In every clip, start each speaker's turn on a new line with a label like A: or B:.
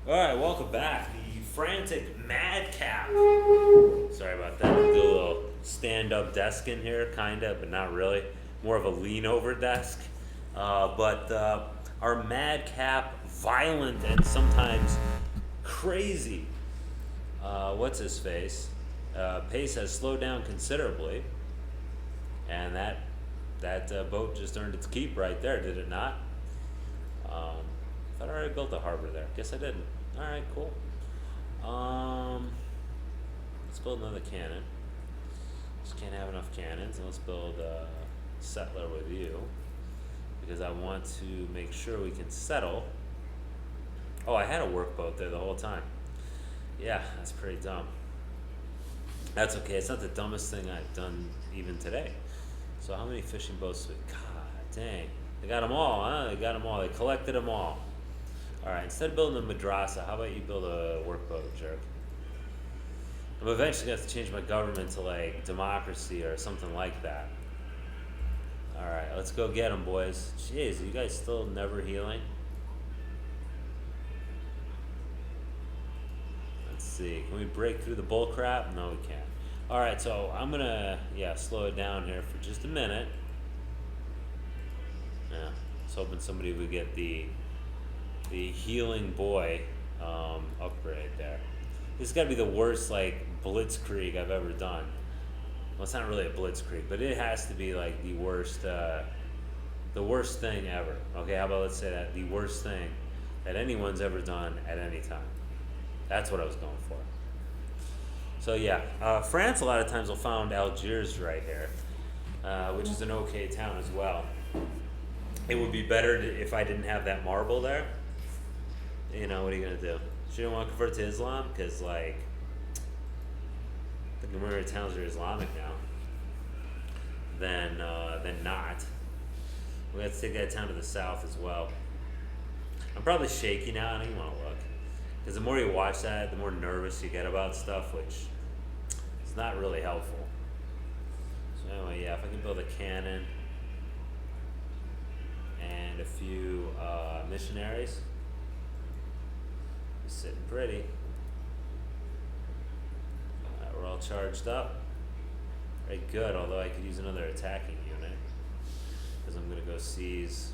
A: Alright, welcome back. The frantic madcap. Sorry about that. Do a little stand up desk in here, kinda, but not really. More of a lean over desk. But our madcap, violent, and sometimes crazy, what's his face? Pace has slowed down considerably, and that boat just earned its keep right there, did it not? Thought I already built a harbor there. Guess I didn't. All right, cool. Um, let's build another cannon. Just can't have enough cannons. Let's build a settler with you because I want to make sure we can settle. Oh, I had a workboat there the whole time. Yeah, that's pretty dumb. That's okay. It's not the dumbest thing I've done even today. So how many fishing boats do we? God dang. They got them all, huh? They got them all. They collected them all. All right. Instead of building a madrasa, how about you build a workboat, jerk? I'm eventually gonna have to change my government to like democracy or something like that. All right. Let's go get them, boys. Jeez, are you guys still never healing? Let's see. Can we break through the bull crap? No, we can't. All right. So I'm gonna slow it down here for just a minute. Yeah. I was hoping somebody would get the healing boy upgrade there. This has got to be the worst like blitzkrieg I've ever done. Well, it's not really a blitzkrieg, but it has to be like the worst thing ever. Okay, how about let's say that the worst thing that anyone's ever done at any time. That's what I was going for. So yeah, France a lot of times will found Algiers right here, which is an okay town as well. It would be better if I didn't have that marble there. You know, what are you gonna do? She didn't want to convert to Islam because, like, the majority of towns are Islamic now. Then not. We have to take that town to the south as well. I'm probably shaky now. I don't even want to look because the more you watch that, the more nervous you get about stuff, which is not really helpful. So anyway, yeah, if I can build a cannon and a few missionaries. Sitting pretty. We're all charged up. Very good, although I could use another attacking unit. Because I'm going to go seize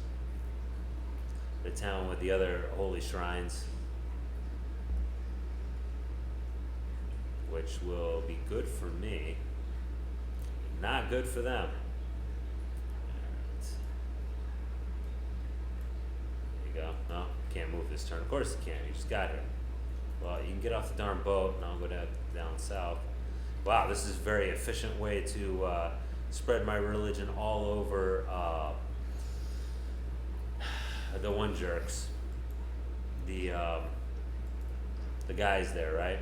A: the town with the other holy shrines. Which will be good for me. Not good for them. There you go. No, can't move this turn. Of course you can. You just got here. Well, you can get off the darn boat, and I'll go down south. Wow, this is a very efficient way to spread my religion all over the one jerks, the guys there, right?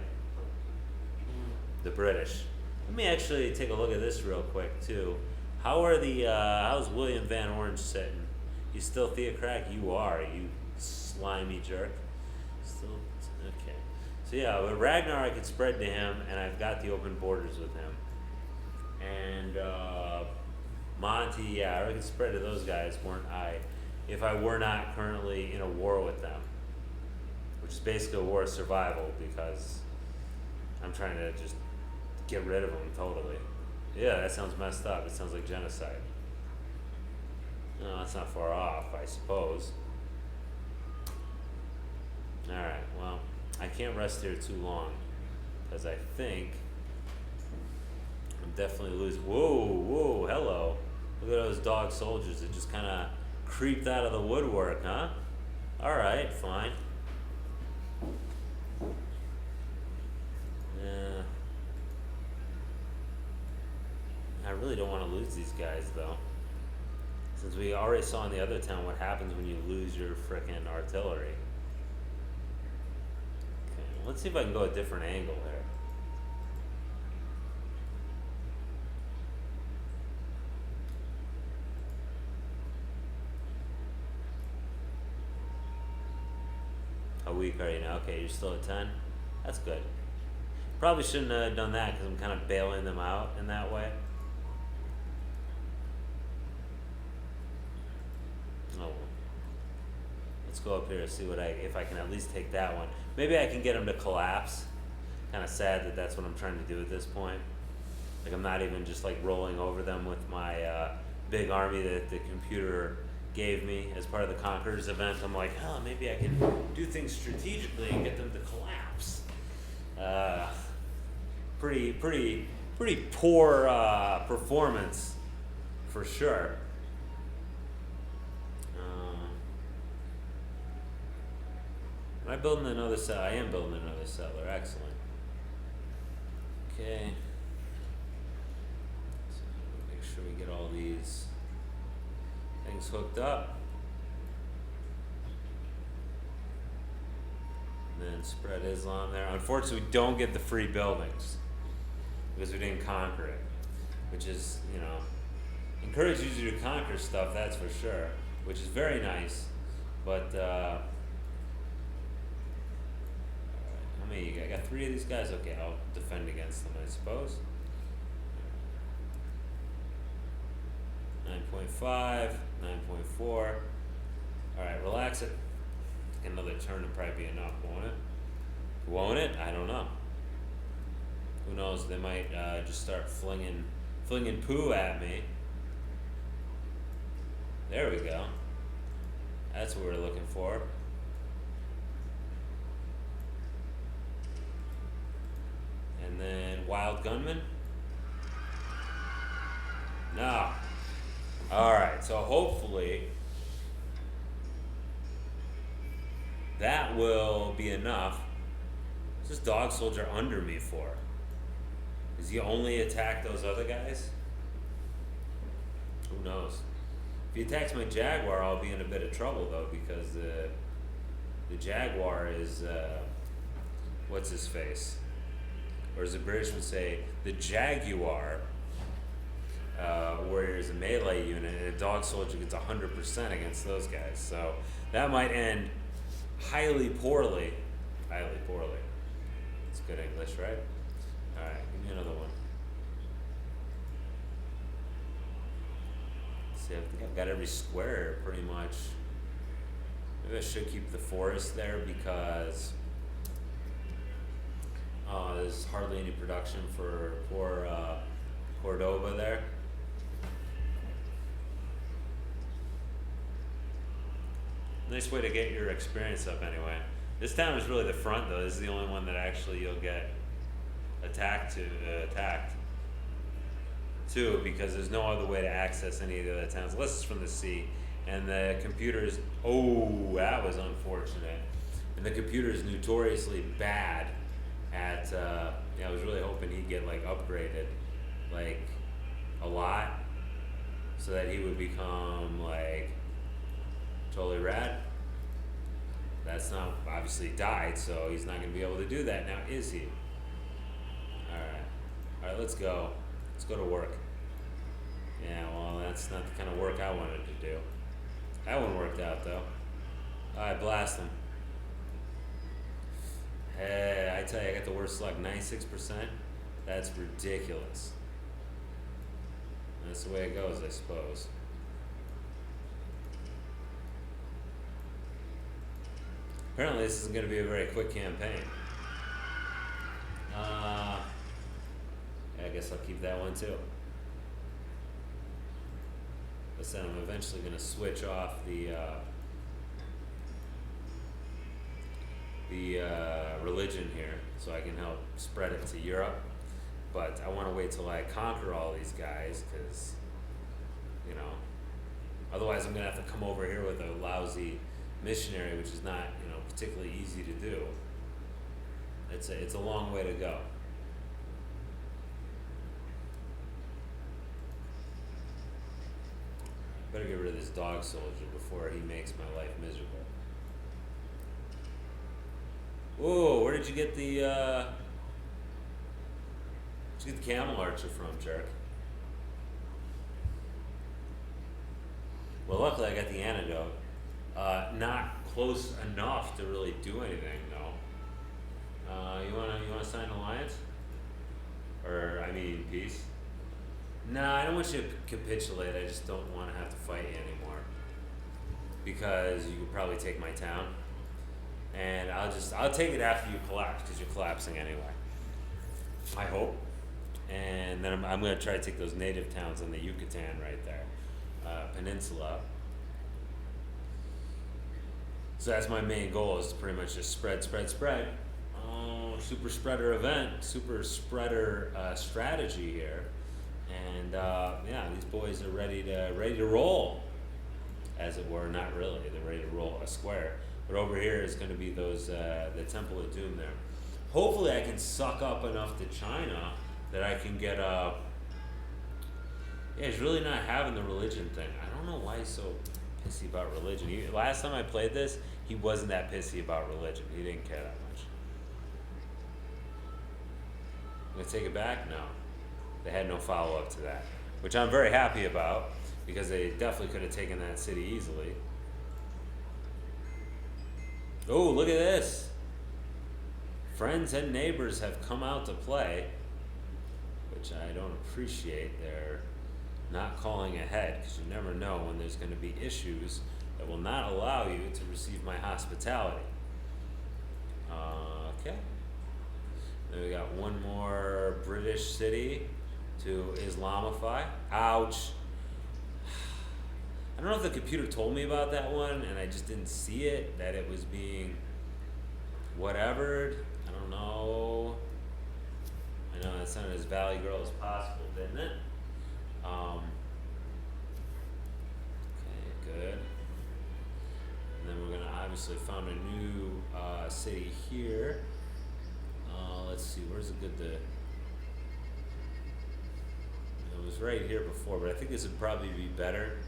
A: The British. Let me actually take a look at this real quick too. How's William Van Orange sitting? You still theocratic? You are, you slimy jerk. Still okay. So yeah, with Ragnar I could spread to him, and I've got the open borders with him. And Monty, yeah, I could spread to those guys, weren't I? If I were not currently in a war with them, which is basically a war of survival because I'm trying to just get rid of them totally. Yeah, that sounds messed up. It sounds like genocide. No, that's not far off, I suppose. Alright, well, I can't rest here too long because I think I'm definitely losing. Whoa, hello. Look at those dog soldiers that just kind of creeped out of the woodwork, huh? Alright, fine. Yeah. I really don't want to lose these guys, though. Since we already saw in the other town what happens when you lose your frickin' artillery. Okay, let's see if I can go a different angle here. How weak are you now? Okay, you're still at 10? That's good. Probably shouldn't have done that because I'm kind of bailing them out in that way. Oh well. Let's go up here and see if I can at least take that one. Maybe I can get him to collapse. Kind of sad that that's what I'm trying to do at this point. Like I'm not even just like rolling over them with my big army that the computer gave me as part of the Conquerors event. I'm like, oh, maybe I can do things strategically and get them to collapse. Pretty poor performance for sure. Am I building another settler? I am building another settler. Excellent. Okay. So make sure we get all these things hooked up. And then spread Islam there. Unfortunately, we don't get the free buildings because we didn't conquer it, which is, encourages you to conquer stuff, that's for sure, which is very nice. But how many you got? I got 3 of these guys. Okay, I'll defend against them, I suppose. 9.5, 9.4. All right, relax it. Another turn would probably be enough, won't it? Won't it? I don't know. Who knows? They might just start flinging poo at me. There we go. That's what we're looking for. And then Wild Gunman. No. Alright, so hopefully that will be enough. What's this dog soldier under me for? Does he only attack those other guys? Who knows? If he attacks my Jaguar, I'll be in a bit of trouble though, because the Jaguar is what's his face? Or as the British would say, the Jaguar, where there's a melee unit and a dog soldier gets 100% against those guys. So that might end highly poorly. Highly poorly. It's good English, right? Alright, give me another one. Let's see, I think I've got every square pretty much. Maybe I should keep the forest there because there's hardly any production for poor Cordoba there. Nice way to get your experience up anyway. This town is really the front though. This is the only one that actually you'll get attacked to, because there's no other way to access any of the other towns unless it's from the sea. And the computers, that was unfortunate. And the computer is notoriously bad at, I was really hoping he'd get like upgraded like a lot so that he would become like totally rad. That's not, obviously died, so he's not going to be able to do that now, is he? Alright, let's go. Let's go to work. Yeah, well, that's not the kind of work I wanted to do. That one worked out, though. Alright, blast him. Hey, I tell you, I got the worst luck, 96%. That's ridiculous. That's the way it goes, I suppose. Apparently this isn't going to be a very quick campaign. I guess I'll keep that one too. Listen, I'm eventually going to switch off the religion here so I can help spread it to Europe. But I want to wait till I conquer all these guys because, otherwise I'm going to have to come over here with a lousy missionary, which is not, particularly easy to do. It's a long way to go. Better get rid of this dog soldier before he makes my life miserable. Whoa, where did you get the camel archer from, jerk? Well, luckily I got the antidote. Not close enough to really do anything, though. You wanna sign alliance? Or, peace? Nah, I don't want you to capitulate. I just don't want to have to fight you anymore. because you could probably take my town, and I'll take it after you collapse because you're collapsing anyway. I hope, and then I'm gonna try to take those native towns on the Yucatan right there, peninsula. So that's my main goal, is to pretty much just spread. Super spreader event, super spreader strategy here, and yeah, these boys are ready to roll, as it were. Not really, they're ready to roll a square. But over here is going to be those the Temple of Doom there. Hopefully, I can suck up enough to China that I can get a. Yeah, he's really not having the religion thing. I don't know why he's so pissy about religion. Last time I played this, he wasn't that pissy about religion. He didn't care that much. I'm gonna take it back? No. They had no follow-up to that, which I'm very happy about, because they definitely could have taken that city easily. Oh, look at this. Friends and neighbors have come out to play, which I don't appreciate. They're not calling ahead, because you never know when there's going to be issues that will not allow you to receive my hospitality. Okay. Then we got one more British city to Islamify. Ouch. I don't know if the computer told me about that one and I just didn't see it, that it was being whatevered. I don't know. I know that sounded as Valley Girl as possible, didn't it? Okay, good. And then we're gonna obviously found a new city here. Let's see, where's it good to... It was right here before, but I think this would probably be better,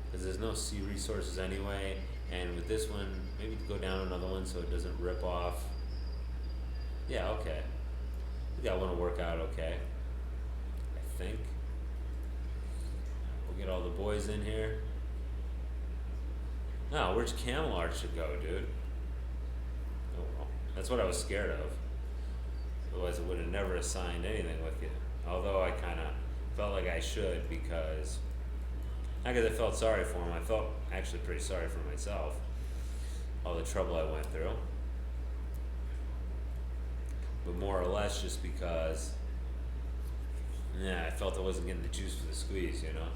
A: because there's no sea resources anyway, and with this one, maybe go down another one so it doesn't rip off. Yeah, okay. I think that one will work out okay, I think. We'll get all the boys in here. No, where's Camelot should go, dude? Oh well, that's what I was scared of. Otherwise, I would have never assigned anything with you. Although I kind of felt like I should, because not because I felt sorry for him. I felt actually pretty sorry for myself. All the trouble I went through. But more or less just because, yeah, I felt I wasn't getting the juice for the squeeze, you know?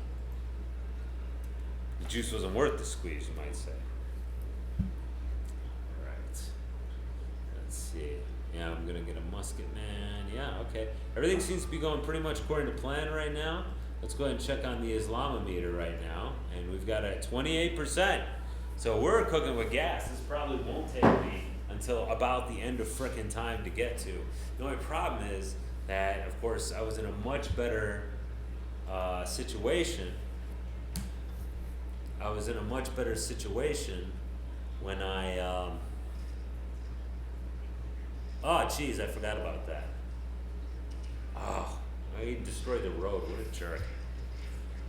A: The juice wasn't worth the squeeze, you might say. Alright. Let's see. Yeah, I'm gonna get a musket man. Yeah, okay. Everything seems to be going pretty much according to plan right now. Let's go ahead and check on the Islamometer right now. And we've got a 28%. So we're cooking with gas. This probably won't take me until about the end of frickin' time to get to. The only problem is that, of course, I was in a much better situation. I was in a much better situation when I, oh, jeez, I forgot about that. Oh, I destroyed the road. What a jerk.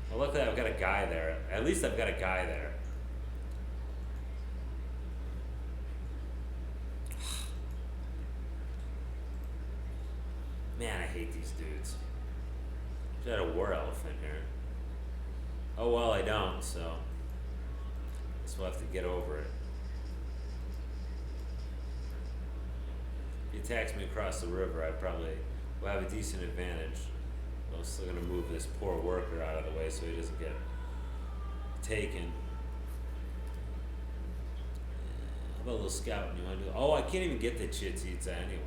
A: Well, luckily I've got a guy there. At least I've got a guy there. Man, I hate these dudes. Should have had a war elephant here. Oh, well, I don't, so guess we'll have to get over it. If he attacks me across the river, I probably will have a decent advantage. I'm still going to move this poor worker out of the way so he doesn't get taken. How about a little scouting? You want to do? Oh, I can't even get the Chitsitsa anyway.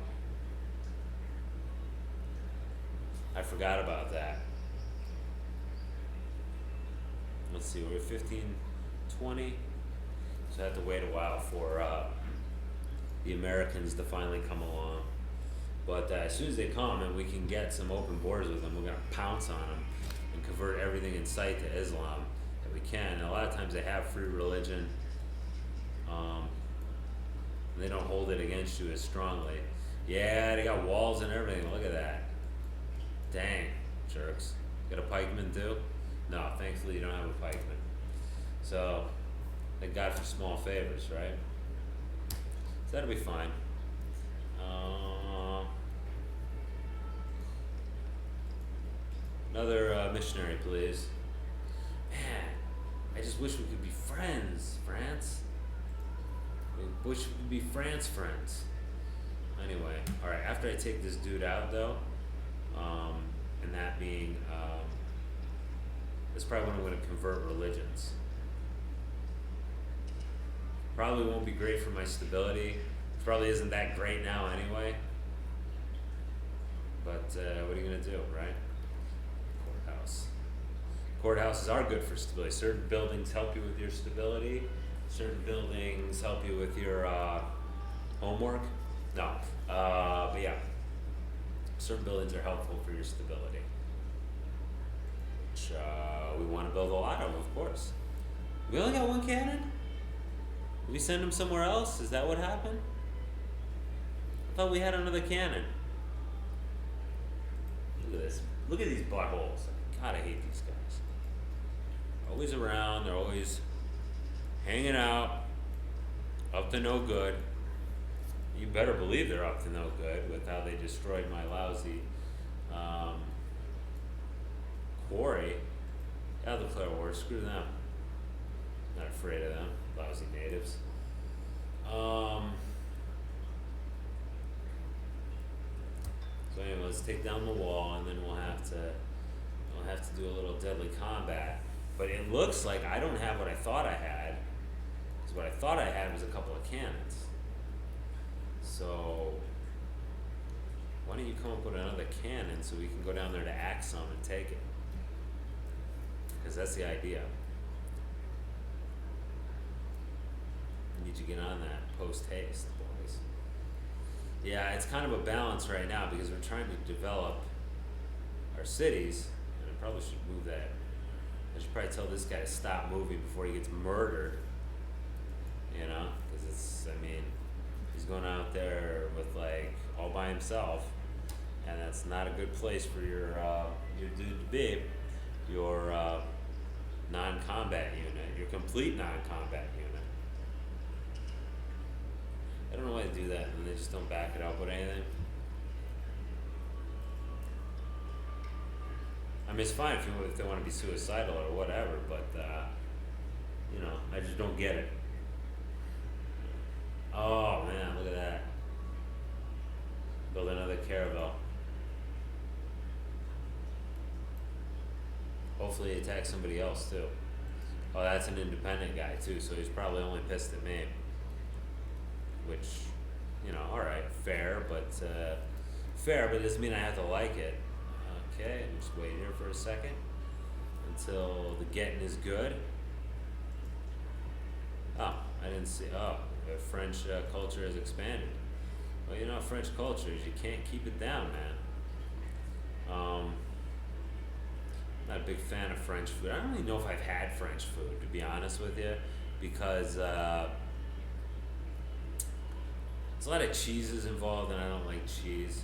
A: I forgot about that. Let's see, we're at 15:20, so I have to wait a while for the Americans to finally come along. But as soon as they come and we can get some open borders with them, we're going to pounce on them and convert everything in sight to Islam that we can. And a lot of times they have free religion. And they don't hold it against you as strongly. Yeah, they got walls and everything. Look at that. Dang, jerks. Got a pikeman too? No, thankfully you don't have a pikeman. So, thank God for small favors, right? So that'll be fine. Another missionary, please. Man, I I just wish we could be friends, France. I wish we could be France friends. Anyway, alright, after I take this dude out though, and that being, that's probably when I'm going to convert religions. Probably won't be great for my stability. It probably isn't that great now anyway. But what are you going to do, right? Courthouse. Courthouses are good for stability. Certain buildings help you with your stability. Certain buildings help you with your homework. No. But yeah. Certain buildings are helpful for your stability. Which we want to build a lot of course. We only got one cannon? Did we send him somewhere else? Is that what happened? I thought we had another cannon. Look at this. Look at these buttholes. God, I hate these guys. Always around. They're always hanging out. Up to no good. You better believe they're up to no good with how they destroyed my lousy quarry. I'll declare war. Screw them. Not afraid of them. Lousy natives. So anyway, let's take down the wall, and then we'll have to do a little deadly combat. But it looks like I don't have what I thought I had. Because what I thought I had was a couple of cannons. So why don't you come up with another cannon so we can go down there to axe some and take it? Because that's the idea. I need to get on that post haste, boys. Yeah, it's kind of a balance right now because we're trying to develop our cities, and I probably should move that. I should probably tell this guy to stop moving before he gets murdered. You know, because he's going out there with like all by himself, and that's not a good place for your dude to be. Your non-combat unit, your complete non-combat unit. I don't know why they do that, and they just don't back it up with anything. I mean, it's fine if they want to be suicidal or whatever, but I just don't get it. Oh man, look at that! Build another caravel. Hopefully, he attacks somebody else too. Oh, that's an independent guy too, so he's probably only pissed at me. Which, alright, fair, but it doesn't mean I have to like it. Okay, just wait here for a second until the getting is good. Oh, I didn't see. Oh, the French culture has expanded. Well, French culture is you can't keep it down, man. Not a big fan of French food. I don't really know if I've had French food, to be honest with you, because there's a lot of cheeses involved, and I don't like cheese.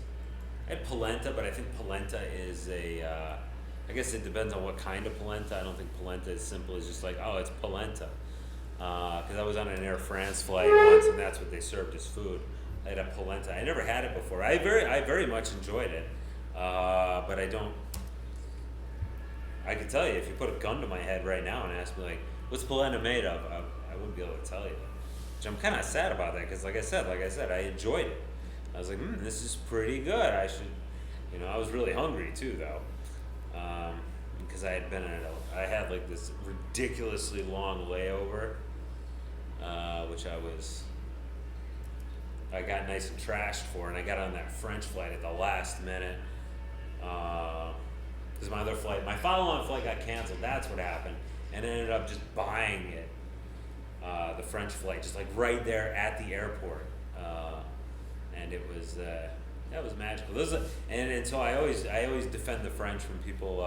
A: I had polenta, but I think polenta is I guess it depends on what kind of polenta. I don't think polenta is simple as just like, oh, it's polenta. Because I was on an Air France flight once, and that's what they served as food. I had a polenta. I never had it before. I very much enjoyed it, but I don't. I could tell you if you put a gun to my head right now and ask me like, what's polenta made of? I wouldn't be able to tell you. Which I'm kind of sad about that because, like I said, I enjoyed it. I was like, this is pretty good. I should, I was really hungry too though, because I had like this ridiculously long layover, which I got nice and trashed for, and I got on that French flight at the last minute. Because my follow-on flight got canceled. That's what happened, and I ended up just buying it. The French flight, just like right there at the airport, and it was that was magical. And so I always defend the French when people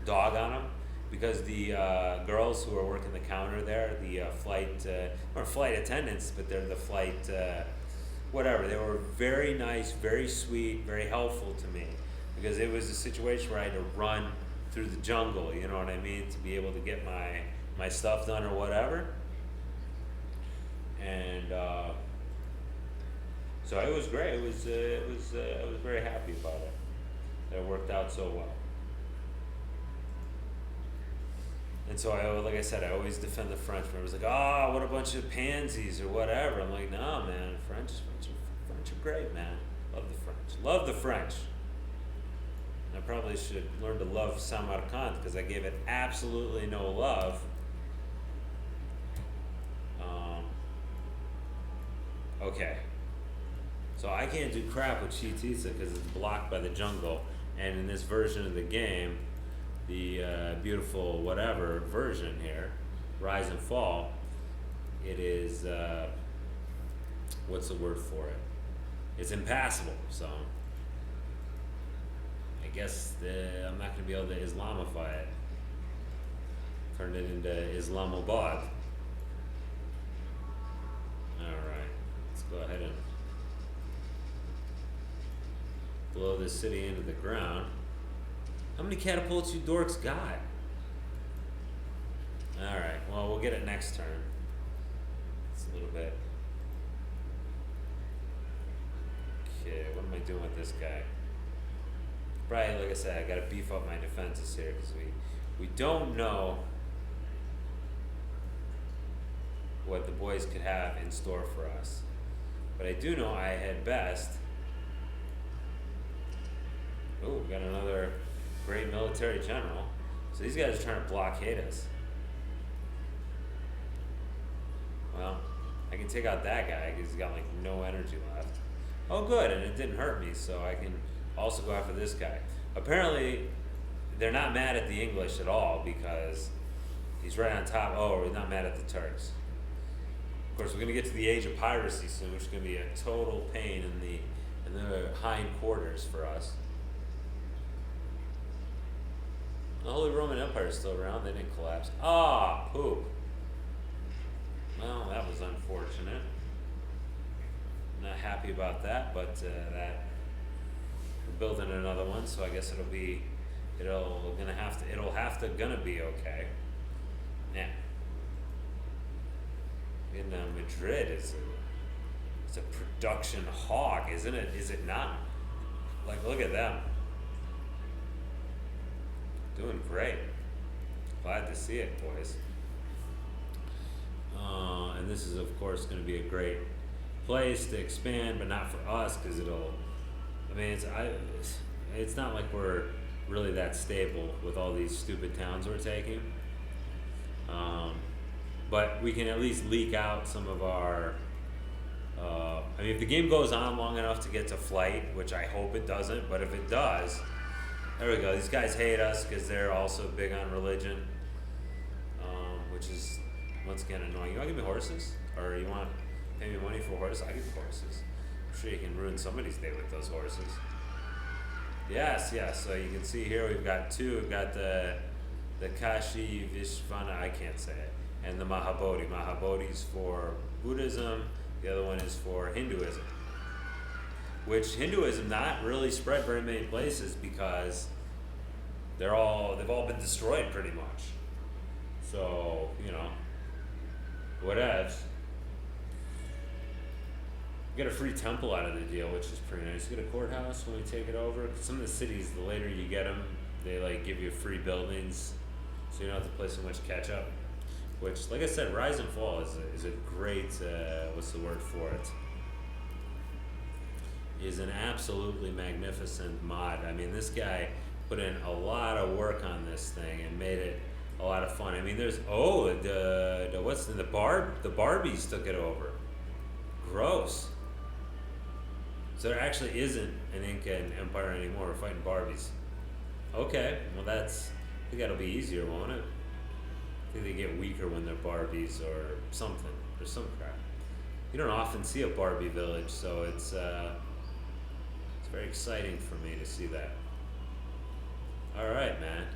A: dog on them, because the girls who are working the counter there, the flight attendants, but they're the flight whatever. They were very nice, very sweet, very helpful to me, because it was a situation where I had to run through the jungle. You know what I mean, to be able to get my stuff done or whatever. And so it was great. I was very happy about it. That it worked out so well. And so like I said, I always defend the French. Everyone's like, "Oh, what a bunch of pansies or whatever." I'm like, "No, man, French are great, man. Love the French. Love the French." I probably should learn to love Samarkand because I gave it absolutely no love. Okay. So I can't do crap with Chitisa because it's blocked by the jungle. And in this version of the game, the beautiful whatever version here, Rise and Fall, it is, what's the word for it? It's impassable, so I guess I'm not going to be able to Islamify it. Turn it into Islamabad. Alright, let's go ahead and blow this city into the ground. How many catapults you dorks got? Alright, well, we'll get it next turn. It's a little bit. Okay, what am I doing with this guy? Probably, like I said, I gotta beef up my defenses here because we don't know what the boys could have in store for us. But I do know I had best. Oh, we got another great military general. So these guys are trying to blockade us. Well, I can take out that guy because he's got like no energy left. Oh good, and it didn't hurt me, so I can also go after this guy. Apparently, they're not mad at the English at all because he's right on top. Oh, we're not mad at the Turks. Of course, we're going to get to the age of piracy soon, which is going to be a total pain in the hind quarters for us. The Holy Roman Empire is still around. They didn't collapse. Ah, poop. Well, that was unfortunate. Not happy about that, but that we're building another one, so I guess it'll have to be okay. Yeah. In Madrid it's a production hog, isn't it? Is it not? Like, look at them. Doing great. Glad to see it, boys. And this is, of course, going to be a great place to expand, but not for us because it's not like we're really that stable with all these stupid towns we're taking. But we can at least leak out some of our. If the game goes on long enough to get to flight, which I hope it doesn't, but if it does, there we go. These guys hate us because they're also big on religion, which is once again annoying. You want to give me horses, or you want to pay me money for horses? I give you horses. I'm sure you can ruin somebody's day with those horses. Yes. So you can see here we've got two. We've got the Kashi Vishvana. I can't say it. And the Mahabodhi. Mahabodhi's for Buddhism, the other one is for Hinduism. Which Hinduism not really spread very many places because they've all been destroyed pretty much. So, whatevs. We get a free temple out of the deal, which is pretty nice. You get a courthouse when we take it over. Some of the cities, the later you get them, they give you free buildings, so you don't have to play so much catch up. Which, like I said, Rise and Fall is a great, what's the word for it? Is an absolutely magnificent mod. This guy put in a lot of work on this thing and made it a lot of fun. There's the Barbies took it over. Gross. So there actually isn't an Incan empire anymore. We're fighting Barbies. Okay, well I think that'll be easier, won't it? I think they get weaker when they're Barbies or something. There's some crap. You don't often see a Barbie village, so it's very exciting for me to see that. Alright, man.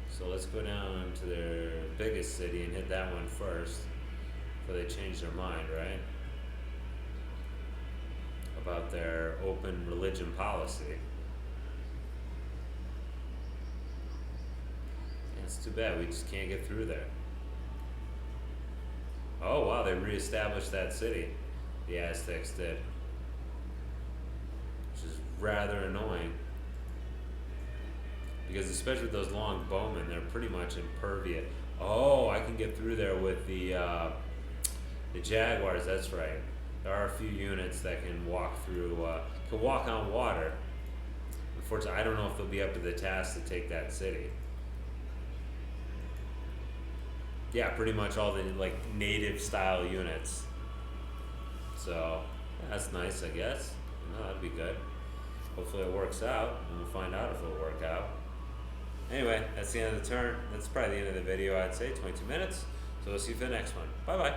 A: So let's go down to their biggest city and hit that one first before they change their mind, right? About their open religion policy. It's too bad, we just can't get through there. Oh wow, they reestablished that city. The Aztecs did. Which is rather annoying. because especially with those long bowmen, they're pretty much impervious. Oh, I can get through there with the Jaguars. That's right. There are a few units that can walk through, can walk on water. Unfortunately, I don't know if they'll be up to the task to take that city. Yeah, pretty much all the like native style units. So yeah, that's nice, I guess. No, that'd be good. Hopefully it works out, and we'll find out if it'll work out. Anyway, that's the end of the turn. That's probably the end of the video, I'd say, 22 minutes. So we'll see you for the next one. Bye bye.